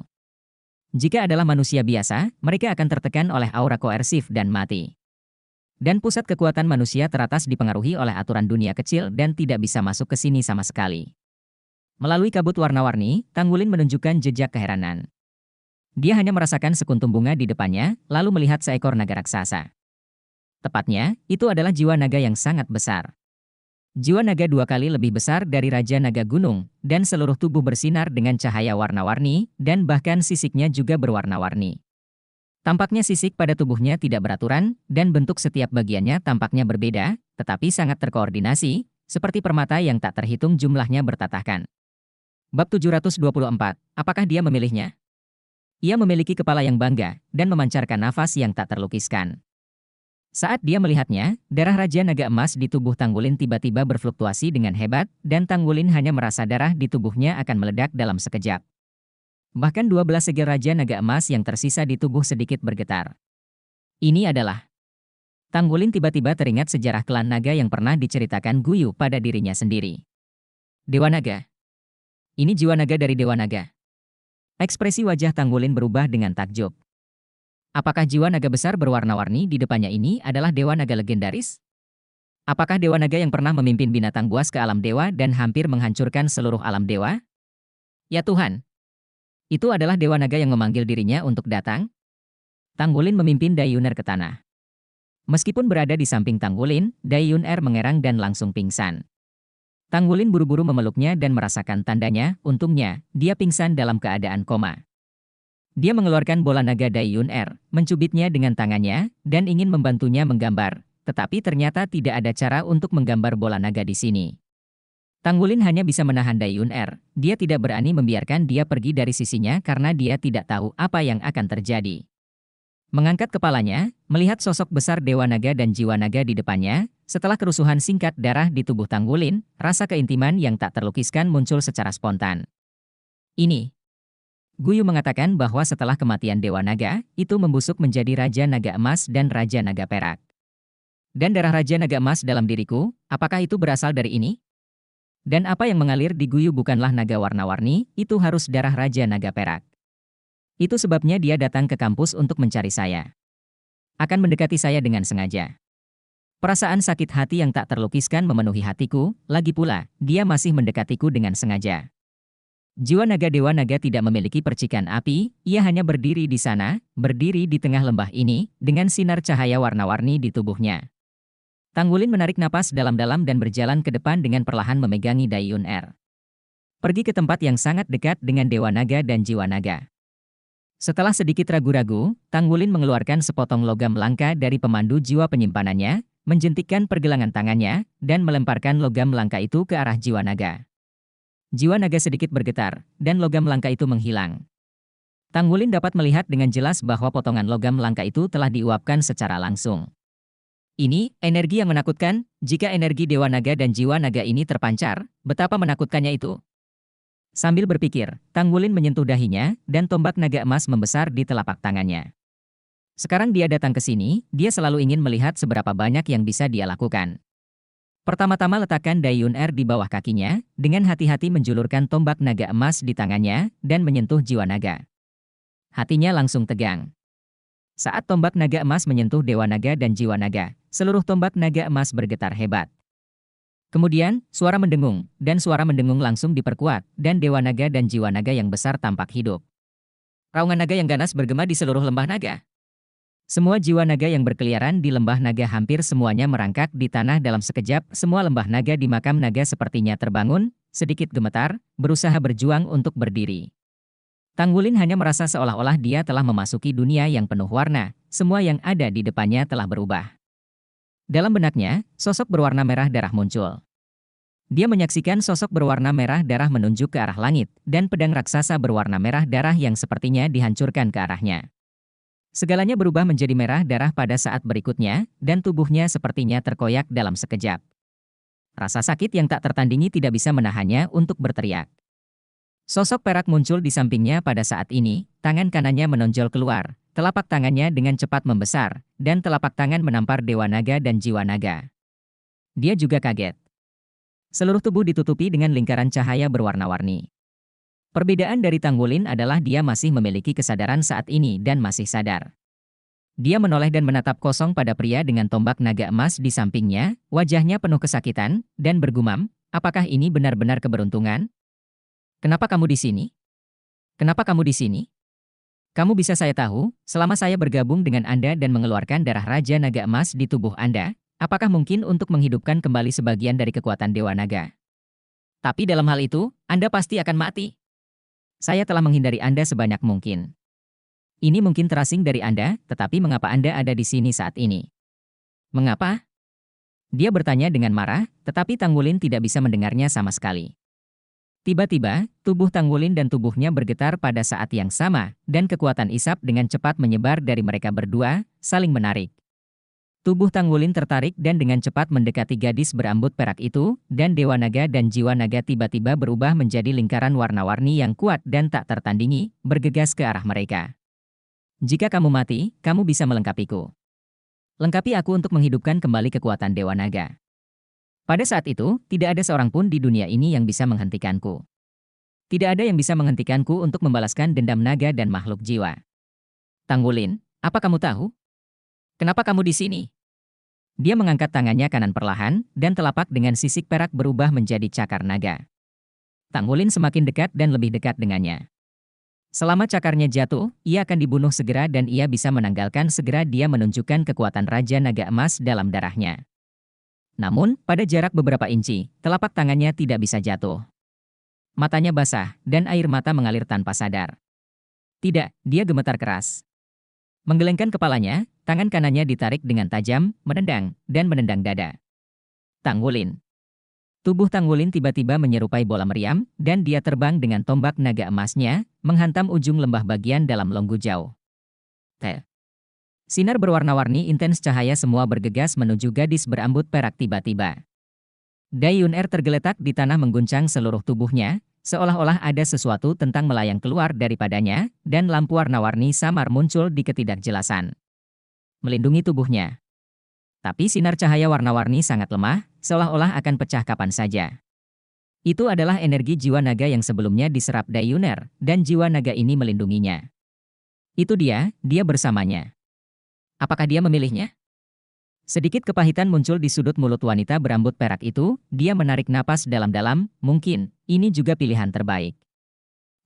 Jika adalah manusia biasa, mereka akan tertekan oleh aura koersif dan mati. Dan pusat kekuatan manusia teratas dipengaruhi oleh aturan dunia kecil dan tidak bisa masuk ke sini sama sekali. Melalui kabut warna-warni, Tanggulin menunjukkan jejak keheranan. Dia hanya merasakan sekuntum bunga di depannya, lalu melihat seekor naga raksasa. Tepatnya, itu adalah jiwa naga yang sangat besar. Jiwa naga 2 kali lebih besar dari Raja Naga Gunung, dan seluruh tubuh bersinar dengan cahaya warna-warni, dan bahkan sisiknya juga berwarna-warni. Tampaknya sisik pada tubuhnya tidak beraturan, dan bentuk setiap bagiannya tampaknya berbeda, tetapi sangat terkoordinasi, seperti permata yang tak terhitung jumlahnya bertatahkan. Bab 724, apakah dia memilihnya? Ia memiliki kepala yang bangga, dan memancarkan nafas yang tak terlukiskan. Saat dia melihatnya, darah Raja Naga Emas di tubuh Tanggulin tiba-tiba berfluktuasi dengan hebat, dan Tanggulin hanya merasa darah di tubuhnya akan meledak dalam sekejap. Bahkan 12 segel Raja Naga Emas yang tersisa di tubuh sedikit bergetar. Ini adalah... Tanggulin tiba-tiba teringat sejarah klan naga yang pernah diceritakan Guyu pada dirinya sendiri. Dewa Naga. Ini jiwa naga dari Dewa Naga. Ekspresi wajah Tanggulin berubah dengan takjub. Apakah jiwa naga besar berwarna-warni di depannya ini adalah dewa naga legendaris? Apakah dewa naga yang pernah memimpin binatang buas ke alam dewa dan hampir menghancurkan seluruh alam dewa? Ya Tuhan! Itu adalah dewa naga yang memanggil dirinya untuk datang? Tanggulin memimpin Daiyuner ke tanah. Meskipun berada di samping Tanggulin, Daiyuner mengerang dan langsung pingsan. Tanggulin buru-buru memeluknya dan merasakan tandanya, untungnya, dia pingsan dalam keadaan koma. Dia mengeluarkan bola naga Daiyuner, mencubitnya dengan tangannya, dan ingin membantunya menggambar, tetapi ternyata tidak ada cara untuk menggambar bola naga di sini. Tanggulin hanya bisa menahan Daiyuner, dia tidak berani membiarkan dia pergi dari sisinya karena dia tidak tahu apa yang akan terjadi. Mengangkat kepalanya, melihat sosok besar Dewa Naga dan Jiwa Naga di depannya, setelah kerusuhan singkat darah di tubuh Tanggulin, rasa keintiman yang tak terlukiskan muncul secara spontan. Ini. Guyu mengatakan bahwa setelah kematian Dewa Naga, itu membusuk menjadi Raja Naga Emas dan Raja Naga Perak. Dan darah Raja Naga Emas dalam diriku, apakah itu berasal dari ini? Dan apa yang mengalir di Guyu bukanlah naga warna-warni, itu harus darah Raja Naga Perak. Itu sebabnya dia datang ke kampus untuk mencari saya. Akan mendekati saya dengan sengaja. Perasaan sakit hati yang tak terlukiskan memenuhi hatiku, lagi pula, dia masih mendekatiku dengan sengaja. Jiwa naga Dewa Naga tidak memiliki percikan api, ia hanya berdiri di sana, berdiri di tengah lembah ini, dengan sinar cahaya warna-warni di tubuhnya. Tanggulin menarik napas dalam-dalam dan berjalan ke depan dengan perlahan memegangi Daiyuner. Pergi ke tempat yang sangat dekat dengan Dewa Naga dan Jiwa Naga. Setelah sedikit ragu-ragu, Tanggulin mengeluarkan sepotong logam langka dari pemandu jiwa penyimpanannya, menjentikkan pergelangan tangannya, dan melemparkan logam langka itu ke arah Jiwa Naga. Jiwa naga sedikit bergetar, dan logam langka itu menghilang. Tanggulin dapat melihat dengan jelas bahwa potongan logam langka itu telah diuapkan secara langsung. Ini, energi yang menakutkan, jika energi Dewa Naga dan Jiwa Naga ini terpancar, betapa menakutkannya itu. Sambil berpikir, Tanggulin menyentuh dahinya, dan tombak naga emas membesar di telapak tangannya. Sekarang dia datang ke sini, dia selalu ingin melihat seberapa banyak yang bisa dia lakukan. Pertama-tama letakkan Daiyuner di bawah kakinya, dengan hati-hati menjulurkan tombak naga emas di tangannya, dan menyentuh Jiwa Naga. Hatinya langsung tegang. Saat tombak naga emas menyentuh Dewa Naga dan Jiwa Naga, seluruh tombak naga emas bergetar hebat. Kemudian, suara mendengung, dan suara mendengung langsung diperkuat, dan Dewa Naga dan Jiwa Naga yang besar tampak hidup. Raungan naga yang ganas bergema di seluruh lembah naga. Semua jiwa naga yang berkeliaran di lembah naga hampir semuanya merangkak di tanah dalam sekejap. Semua lembah naga di makam naga sepertinya terbangun, sedikit gemetar, berusaha berjuang untuk berdiri. Tanggulin hanya merasa seolah-olah dia telah memasuki dunia yang penuh warna, semua yang ada di depannya telah berubah. Dalam benaknya, sosok berwarna merah darah muncul. Dia menyaksikan sosok berwarna merah darah menunjuk ke arah langit, dan pedang raksasa berwarna merah darah yang sepertinya dihancurkan ke arahnya. Segalanya berubah menjadi merah darah pada saat berikutnya, dan tubuhnya sepertinya terkoyak dalam sekejap. Rasa sakit yang tak tertandingi tidak bisa menahannya untuk berteriak. Sosok perak muncul di sampingnya pada saat ini, tangan kanannya menonjol keluar, telapak tangannya dengan cepat membesar, dan telapak tangan menampar Dewa Naga dan Jiwa Naga. Dia juga kaget. Seluruh tubuh ditutupi dengan lingkaran cahaya berwarna-warni. Perbedaan dari Tanggulin adalah dia masih memiliki kesadaran saat ini dan masih sadar. Dia menoleh dan menatap kosong pada pria dengan tombak naga emas di sampingnya, wajahnya penuh kesakitan, dan bergumam, apakah ini benar-benar keberuntungan? Kenapa kamu di sini? Kenapa kamu di sini? Kamu bisa saya tahu, selama saya bergabung dengan Anda dan mengeluarkan darah Raja Naga Emas di tubuh Anda, apakah mungkin untuk menghidupkan kembali sebagian dari kekuatan Dewa Naga? Tapi dalam hal itu, Anda pasti akan mati. Saya telah menghindari Anda sebanyak mungkin. Ini mungkin terasing dari Anda, tetapi mengapa Anda ada di sini saat ini? Mengapa? Dia bertanya dengan marah, tetapi Tanggulin tidak bisa mendengarnya sama sekali. Tiba-tiba, tubuh Tanggulin dan tubuhnya bergetar pada saat yang sama, dan kekuatan isap dengan cepat menyebar dari mereka berdua, saling menarik. Tubuh Tanggulin tertarik dan dengan cepat mendekati gadis berambut perak itu, dan Dewa Naga dan Jiwa Naga tiba-tiba berubah menjadi lingkaran warna-warni yang kuat dan tak tertandingi, bergegas ke arah mereka. Jika kamu mati, kamu bisa melengkapiku. Lengkapi aku untuk menghidupkan kembali kekuatan Dewa Naga. Pada saat itu, tidak ada seorang pun di dunia ini yang bisa menghentikanku. Tidak ada yang bisa menghentikanku untuk membalaskan dendam naga dan makhluk jiwa. Tanggulin, apa kamu tahu? Kenapa kamu di sini? Dia mengangkat tangannya kanan perlahan, dan telapak dengan sisik perak berubah menjadi cakar naga. Tanggulin semakin dekat dan lebih dekat dengannya. Selama cakarnya jatuh, ia akan dibunuh segera dan ia bisa menanggalkan segera dia menunjukkan kekuatan Raja Naga Emas dalam darahnya. Namun, pada jarak beberapa inci, telapak tangannya tidak bisa jatuh. Matanya basah, dan air mata mengalir tanpa sadar. Tidak, dia gemetar keras. Menggelengkan kepalanya, tangan kanannya ditarik dengan tajam, menendang, dan menendang dada. Tanggulin. Tubuh Tanggulin tiba-tiba menyerupai bola meriam, dan dia terbang dengan tombak naga emasnya, menghantam ujung lembah bagian dalam Longgu jauh. Sinar berwarna-warni intens cahaya semua bergegas menuju gadis berambut perak tiba-tiba. Dai Yun Er tergeletak di tanah mengguncang seluruh tubuhnya, seolah-olah ada sesuatu tentang melayang keluar daripadanya, dan lampu warna-warni samar muncul di ketidakjelasan. Melindungi tubuhnya. Tapi sinar cahaya warna-warni sangat lemah, seolah-olah akan pecah kapan saja. Itu adalah energi jiwa naga yang sebelumnya diserap Dai Yun Er, dan jiwa naga ini melindunginya. Itu dia bersamanya. Apakah dia memilihnya? Sedikit kepahitan muncul di sudut mulut wanita berambut perak itu, dia menarik napas dalam-dalam, mungkin, ini juga pilihan terbaik.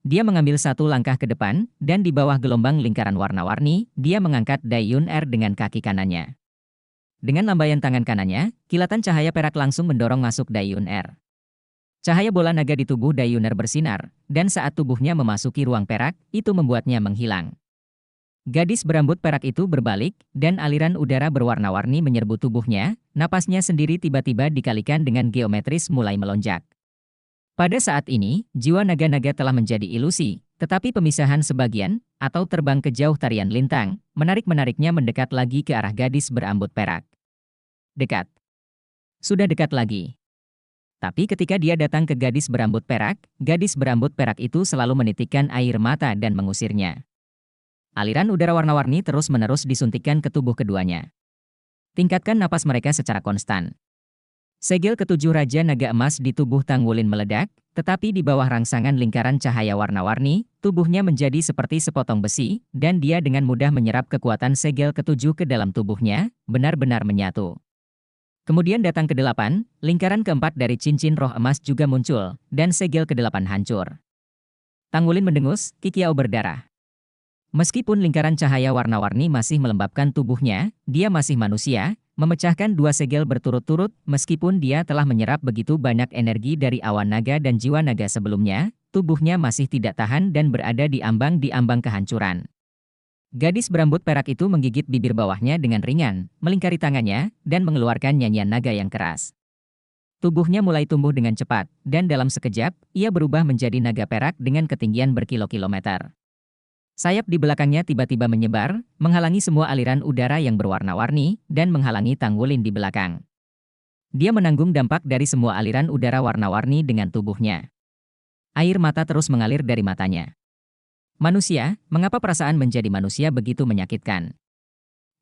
Dia mengambil satu langkah ke depan, dan di bawah gelombang lingkaran warna-warni, dia mengangkat Dai Yun Er dengan kaki kanannya. Dengan lambaian tangan kanannya, kilatan cahaya perak langsung mendorong masuk Dai Yun Er. Cahaya bola naga di tubuh Dai Yun Er bersinar, dan saat tubuhnya memasuki ruang perak, itu membuatnya menghilang. Gadis berambut perak itu berbalik, dan aliran udara berwarna-warni menyerbu tubuhnya, napasnya sendiri tiba-tiba dikalikan dengan geometris mulai melonjak. Pada saat ini, jiwa naga-naga telah menjadi ilusi, tetapi pemisahan sebagian, atau terbang ke jauh tarian lintang, menarik-menariknya mendekat lagi ke arah gadis berambut perak. Dekat. Sudah dekat lagi. Tapi ketika dia datang ke gadis berambut perak itu selalu menitikkan air mata dan mengusirnya. Aliran udara warna-warni terus-menerus disuntikkan ke tubuh keduanya. Tingkatkan napas mereka secara konstan. Segel ketujuh Raja Naga Emas di tubuh Tanggulin meledak, tetapi di bawah rangsangan lingkaran cahaya warna-warni, tubuhnya menjadi seperti sepotong besi, dan dia dengan mudah menyerap kekuatan segel ketujuh ke dalam tubuhnya, benar-benar menyatu. Kemudian datang ke-8, lingkaran keempat dari cincin roh emas juga muncul, dan segel ke-8 hancur. Tanggulin mendengus, kikiau berdarah. Meskipun lingkaran cahaya warna-warni masih melembabkan tubuhnya, dia masih manusia, memecahkan dua segel berturut-turut meskipun dia telah menyerap begitu banyak energi dari awan naga dan jiwa naga sebelumnya, tubuhnya masih tidak tahan dan berada di ambang kehancuran. Gadis berambut perak itu menggigit bibir bawahnya dengan ringan, melingkari tangannya, dan mengeluarkan nyanyian naga yang keras. Tubuhnya mulai tumbuh dengan cepat, dan dalam sekejap, ia berubah menjadi naga perak dengan ketinggian berkilo-kilometer. Sayap di belakangnya tiba-tiba menyebar, menghalangi semua aliran udara yang berwarna-warni, dan menghalangi Tanggulin di belakang. Dia menanggung dampak dari semua aliran udara warna-warni dengan tubuhnya. Air mata terus mengalir dari matanya. Manusia, mengapa perasaan menjadi manusia begitu menyakitkan?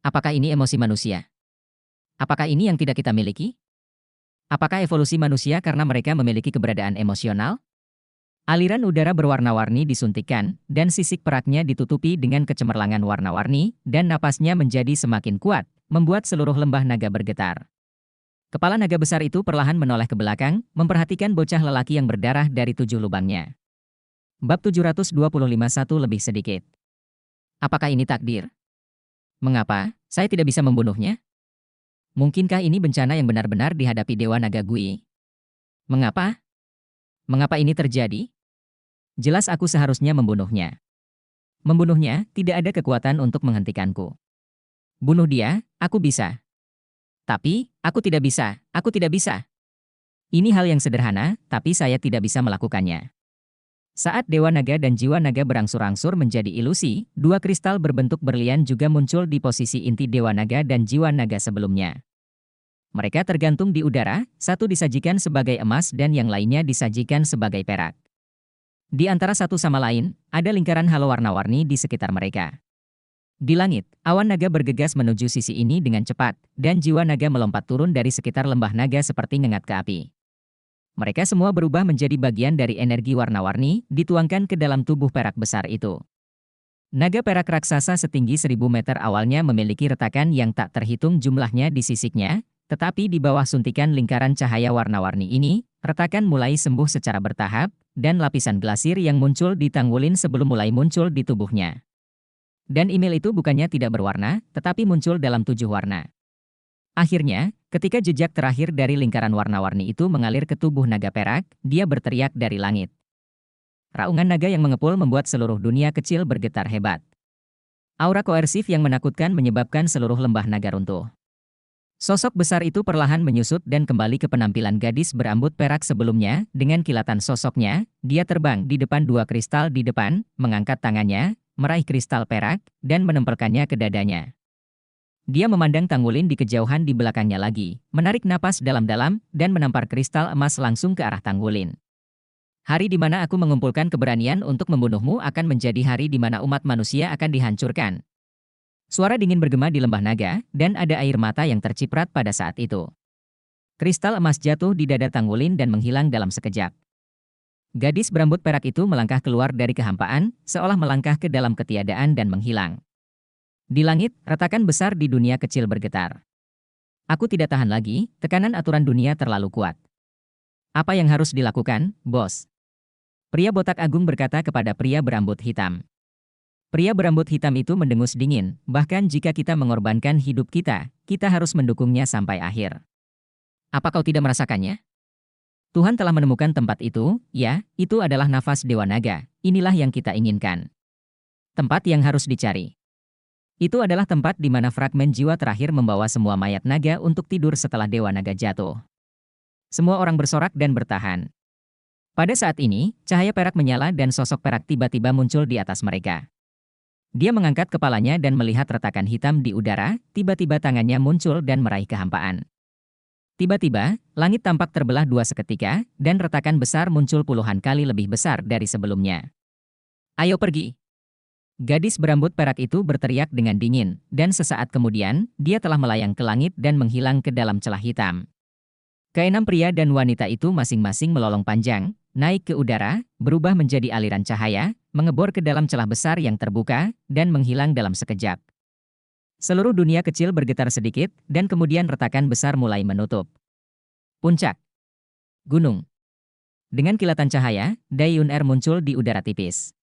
Apakah ini emosi manusia? Apakah ini yang tidak kita miliki? Apakah evolusi manusia karena mereka memiliki keberadaan emosional? Aliran udara berwarna-warni disuntikkan, dan sisik peraknya ditutupi dengan kecemerlangan warna-warni, dan napasnya menjadi semakin kuat, membuat seluruh lembah naga bergetar. Kepala naga besar itu perlahan menoleh ke belakang, memperhatikan bocah lelaki yang berdarah dari 7 lubangnya. Bab 725 satu lebih sedikit. Apakah ini takdir? Mengapa saya tidak bisa membunuhnya? Mungkinkah ini bencana yang benar-benar dihadapi Dewa Naga Gui? Mengapa? Mengapa ini terjadi? Jelas aku seharusnya membunuhnya. Membunuhnya, tidak ada kekuatan untuk menghentikanku. Bunuh dia, aku bisa. Tapi, aku tidak bisa. Ini hal yang sederhana, tapi saya tidak bisa melakukannya. Saat Dewa Naga dan Jiwa Naga berangsur-angsur menjadi ilusi, dua kristal berbentuk berlian juga muncul di posisi inti Dewa Naga dan Jiwa Naga sebelumnya. Mereka tergantung di udara, satu disajikan sebagai emas dan yang lainnya disajikan sebagai perak. Di antara satu sama lain, ada lingkaran halo warna-warni di sekitar mereka. Di langit, awan naga bergegas menuju sisi ini dengan cepat, dan jiwa naga melompat turun dari sekitar lembah naga seperti ngengat ke api. Mereka semua berubah menjadi bagian dari energi warna-warni, dituangkan ke dalam tubuh perak besar itu. Naga perak raksasa setinggi 1000 meter awalnya memiliki retakan yang tak terhitung jumlahnya di sisiknya, tetapi di bawah suntikan lingkaran cahaya warna-warni ini, retakan mulai sembuh secara bertahap, dan lapisan glasir yang muncul ditanggulin sebelum mulai muncul di tubuhnya. Dan email itu bukannya tidak berwarna, tetapi muncul dalam 7 warna. Akhirnya, ketika jejak terakhir dari lingkaran warna-warni itu mengalir ke tubuh naga perak, dia berteriak dari langit. Raungan naga yang mengepul membuat seluruh dunia kecil bergetar hebat. Aura koersif yang menakutkan menyebabkan seluruh lembah naga runtuh. Sosok besar itu perlahan menyusut dan kembali ke penampilan gadis berambut perak sebelumnya. Dengan kilatan sosoknya, dia terbang di depan dua kristal di depan, mengangkat tangannya, meraih kristal perak, dan menempelkannya ke dadanya. Dia memandang Tanggulin di kejauhan di belakangnya lagi, menarik napas dalam-dalam, dan menampar kristal emas langsung ke arah Tanggulin. Hari di mana aku mengumpulkan keberanian untuk membunuhmu akan menjadi hari di mana umat manusia akan dihancurkan. Suara dingin bergema di lembah naga, dan ada air mata yang terciprat pada saat itu. Kristal emas jatuh di dada Tanggulin dan menghilang dalam sekejap. Gadis berambut perak itu melangkah keluar dari kehampaan, seolah melangkah ke dalam ketiadaan dan menghilang. Di langit, retakan besar di dunia kecil bergetar. Aku tidak tahan lagi, tekanan aturan dunia terlalu kuat. Apa yang harus dilakukan, bos? Pria botak agung berkata kepada pria berambut hitam. Pria berambut hitam itu mendengus dingin, bahkan jika kita mengorbankan hidup kita, kita harus mendukungnya sampai akhir. Apa kau tidak merasakannya? Tuhan telah menemukan tempat itu, ya, itu adalah nafas Dewa Naga, inilah yang kita inginkan. Tempat yang harus dicari. Itu adalah tempat di mana fragmen jiwa terakhir membawa semua mayat naga untuk tidur setelah Dewa Naga jatuh. Semua orang bersorak dan bertahan. Pada saat ini, cahaya perak menyala dan sosok perak tiba-tiba muncul di atas mereka. Dia mengangkat kepalanya dan melihat retakan hitam di udara, tiba-tiba tangannya muncul dan meraih kehampaan. Tiba-tiba, langit tampak terbelah dua seketika, dan retakan besar muncul puluhan kali lebih besar dari sebelumnya. Ayo pergi! Gadis berambut perak itu berteriak dengan dingin, dan sesaat kemudian, dia telah melayang ke langit dan menghilang ke dalam celah hitam. Keenam pria dan wanita itu masing-masing melolong panjang, naik ke udara, berubah menjadi aliran cahaya, mengebor ke dalam celah besar yang terbuka, dan menghilang dalam sekejap. Seluruh dunia kecil bergetar sedikit, dan kemudian retakan besar mulai menutup. Puncak gunung. Dengan kilatan cahaya, Dai Yun Er muncul di udara tipis.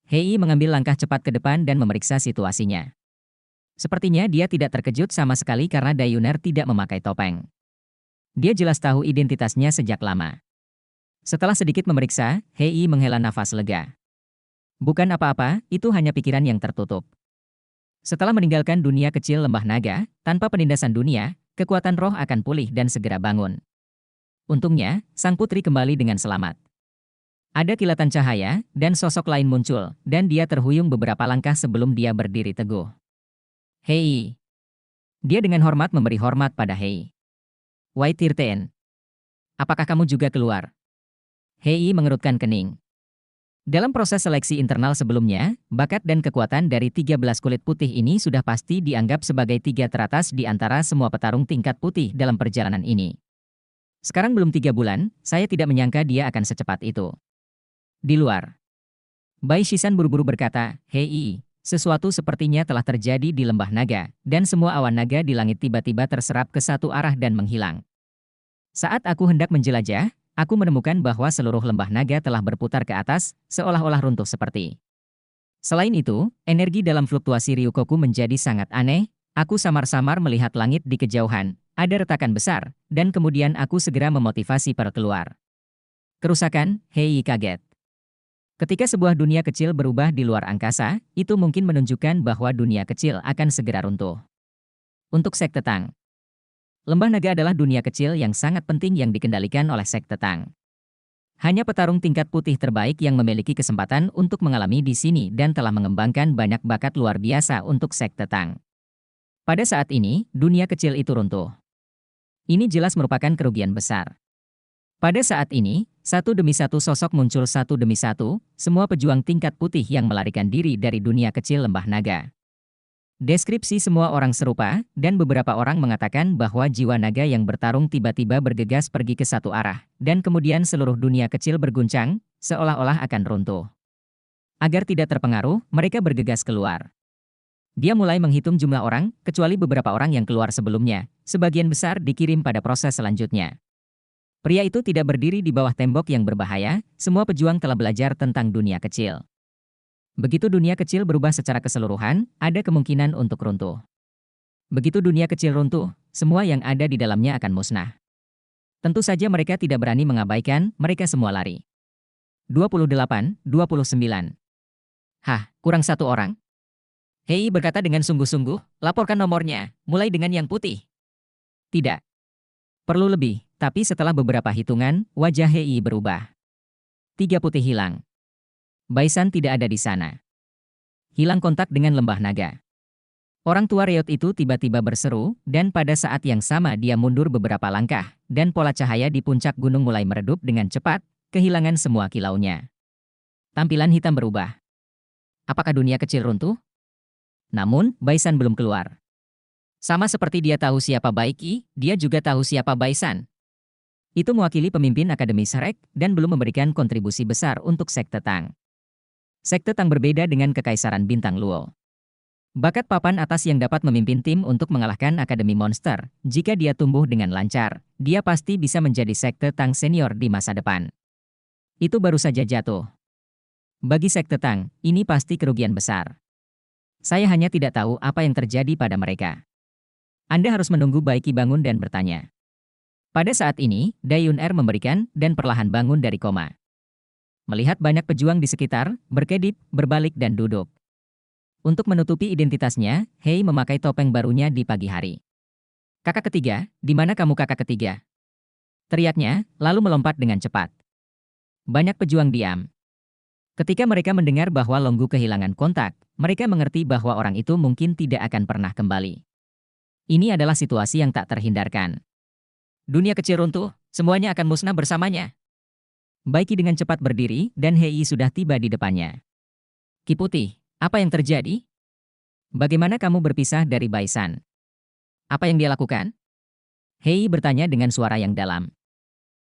Hei mengambil langkah cepat ke depan dan memeriksa situasinya. Sepertinya dia tidak terkejut sama sekali karena Dai Yun Er tidak memakai topeng. Dia jelas tahu identitasnya sejak lama. Setelah sedikit memeriksa, Hei menghela nafas lega. Bukan apa-apa, itu hanya pikiran yang tertutup. Setelah meninggalkan dunia kecil lembah naga, tanpa penindasan dunia, kekuatan roh akan pulih dan segera bangun. Untungnya, sang putri kembali dengan selamat. Ada kilatan cahaya, dan sosok lain muncul, dan dia terhuyung beberapa langkah sebelum dia berdiri teguh. Hei. Dia dengan hormat memberi hormat pada Hei. Wai Tirten. Apakah kamu juga keluar? Hei mengerutkan kening. Dalam proses seleksi internal sebelumnya, bakat dan kekuatan dari 13 kulit putih ini sudah pasti dianggap sebagai 3 teratas di antara semua petarung tingkat putih dalam perjalanan ini. Sekarang belum 3 bulan, saya tidak menyangka dia akan secepat itu. Di luar, Bai Shisan buru-buru berkata, Hei, sesuatu sepertinya telah terjadi di lembah naga, dan semua awan naga di langit tiba-tiba terserap ke satu arah dan menghilang. Saat aku hendak menjelajah, aku menemukan bahwa seluruh lembah naga telah berputar ke atas, seolah-olah runtuh seperti. Selain itu, energi dalam fluktuasi Ryukoku menjadi sangat aneh. Aku samar-samar melihat langit di kejauhan, ada retakan besar, dan kemudian aku segera memotivasi para keluar. Kerusakan, Hei kaget. Ketika sebuah dunia kecil berubah di luar angkasa, itu mungkin menunjukkan bahwa dunia kecil akan segera runtuh. Untuk Sekte Tang, lembah naga adalah dunia kecil yang sangat penting yang dikendalikan oleh Sekte Tang. Hanya petarung tingkat putih terbaik yang memiliki kesempatan untuk mengalami di sini dan telah mengembangkan banyak bakat luar biasa untuk Sekte Tang. Pada saat ini, dunia kecil itu runtuh. Ini jelas merupakan kerugian besar. Pada saat ini, satu demi satu sosok muncul satu demi satu, semua pejuang tingkat putih yang melarikan diri dari dunia kecil lembah naga. Deskripsi semua orang serupa, dan beberapa orang mengatakan bahwa jiwa naga yang bertarung tiba-tiba bergegas pergi ke satu arah, dan kemudian seluruh dunia kecil berguncang, seolah-olah akan runtuh. Agar tidak terpengaruh, mereka bergegas keluar. Dia mulai menghitung jumlah orang, kecuali beberapa orang yang keluar sebelumnya, sebagian besar dikirim pada proses selanjutnya. Pria itu tidak berdiri di bawah tembok yang berbahaya, semua pejuang telah belajar tentang dunia kecil. Begitu dunia kecil berubah secara keseluruhan, ada kemungkinan untuk runtuh. Begitu dunia kecil runtuh, semua yang ada di dalamnya akan musnah. Tentu saja mereka tidak berani mengabaikan, mereka semua lari. 28, 29. Hah, kurang satu orang? Hei berkata dengan sungguh-sungguh, laporkan nomornya, mulai dengan yang putih. Tidak. Perlu lebih, tapi setelah beberapa hitungan, wajah Hei berubah. 3 putih hilang. Baisan tidak ada di sana. Hilang kontak dengan lembah naga. Orang tua Reot itu tiba-tiba berseru, dan pada saat yang sama dia mundur beberapa langkah, dan pola cahaya di puncak gunung mulai meredup dengan cepat, kehilangan semua kilaunya. Tampilan hitam berubah. Apakah dunia kecil runtuh? Namun, Baisan belum keluar. Sama seperti dia tahu siapa Baiki, dia juga tahu siapa Baisan. Itu mewakili pemimpin Akademi Shrek dan belum memberikan kontribusi besar untuk Sekte Tang. Sekte Tang berbeda dengan Kekaisaran Bintang Luo. Bakat papan atas yang dapat memimpin tim untuk mengalahkan Akademi Monster, jika dia tumbuh dengan lancar, dia pasti bisa menjadi Sekte Tang senior di masa depan. Itu baru saja jatuh. Bagi Sekte Tang, ini pasti kerugian besar. Saya hanya tidak tahu apa yang terjadi pada mereka. Anda harus menunggu Baiki bangun dan bertanya. Pada saat ini, Dayun Er memberikan dan perlahan bangun dari koma. Melihat banyak pejuang di sekitar, berkedip, berbalik dan duduk. Untuk menutupi identitasnya, Hei memakai topeng barunya di pagi hari. Kakak ketiga, di mana kamu kakak ketiga? Teriaknya, lalu melompat dengan cepat. Banyak pejuang diam. Ketika mereka mendengar bahwa Longgu kehilangan kontak, mereka mengerti bahwa orang itu mungkin tidak akan pernah kembali. Ini adalah situasi yang tak terhindarkan. Dunia kecil runtuh, semuanya akan musnah bersamanya. Baiki dengan cepat berdiri, dan Hei sudah tiba di depannya. Ki Putih, apa yang terjadi? Bagaimana kamu berpisah dari Baisan? Apa yang dia lakukan? Hei bertanya dengan suara yang dalam.